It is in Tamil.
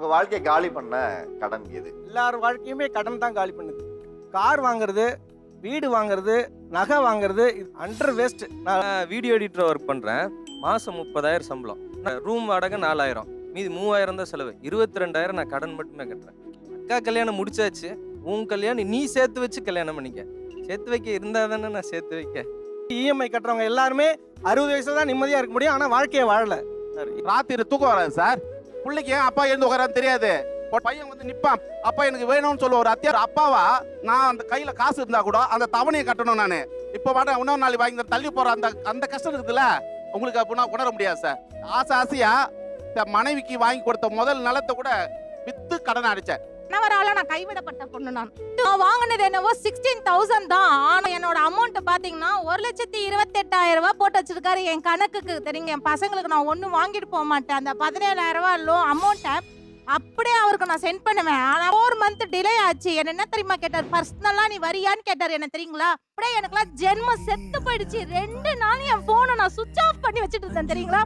உங்க வாழ்க்கையை காலி பண்ண கடன் எது? எல்லார் வாழ்க்கையுமே கடன் தான் காலி பண்ணுது. கார் வாங்குறது, வீடு வாங்குறது, நகை வாங்குறது அண்டர் வேஸ்ட். நான் வீடியோ எடிட்டர் ஒர்க் பண்ணுறேன். மாதம் 30,000 சம்பளம். ரூம் வாடகை 4,000, மீதி 3,000 தான் செலவு. 22,000 நான் கடன் மட்டுமே கட்டுறேன். அக்கா கல்யாணம் முடிச்சாச்சு, உன் கல்யாணம் நீ சேர்த்து வச்சு கல்யாணம் பண்ணிக்க. சேர்த்து வைக்க இருந்தால் தானே நான் சேர்த்து வைக்க. இஎம்ஐ கட்டுறவங்க எல்லாருமே 60 வயசுல தான் நிம்மதியா இருக்க முடியும். ஆனா வாழ்க்கையை வாழல. ராத்திரி தூக்கம் வராது சார். பிள்ளைக்கு ஏன் அப்பா எழுந்து உட்காரான்னு தெரியாது. ஒரு பையன் வந்து நிப்பான், அப்பா எனக்கு வேணும்னு சொல்லுவோம். ஒரு அத்தியார் அப்பாவா நான் அந்த கையில காசு இருந்தா கூட அந்த தவணையை கட்டணும். நான் இப்ப வாட இன்னொரு நாள் வாங்கி தள்ளி போற அந்த கஷ்டம் இருக்குதுல்ல, உங்களுக்கு அப்படின்னா உணர முடியாது சார். ஆசையா மனைவிக்கு வாங்கி கொடுத்த முதல் நிலத்தை கூட வித்து கடன் அடிச்சேன். கணவரால நான் கைவிடப்பட்ட பொண்ணு. நான் வாங்கினது என்னவோ 16,000 தான். ஆனா என்னோட அமௌண்ட் பாத்தீங்கன்னா 1,28,000 ரூபாய் போட்டு வச்சிருக்காரு என் கணக்குக்கு. தெரியுங்க, என் பசங்களுக்கு நான் ஒன்னும் வாங்கிட்டு போக மாட்டேன். அந்த 17,000 ரூபாய் லோ அமௌண்ட்டை அப்படியே அவருக்கு நான் சென்ட் பண்ணுவேன். ஆனா 4 மந்த் டிலே ஆச்சு. என்ன தெரியுமா கேட்டார், பர்சனலா நீ வரியான்னு கேட்டார். என்ன தெரியுங்களா, அப்படியே எனக்குலாம் ஜென்மம் செத்து போயிடுச்சு. 2 நாள் என் போனை நான் சுவிட்ச் ஆஃப் பண்ணி வச்சுட்டு இருந்தேன் தெரியுங்களா.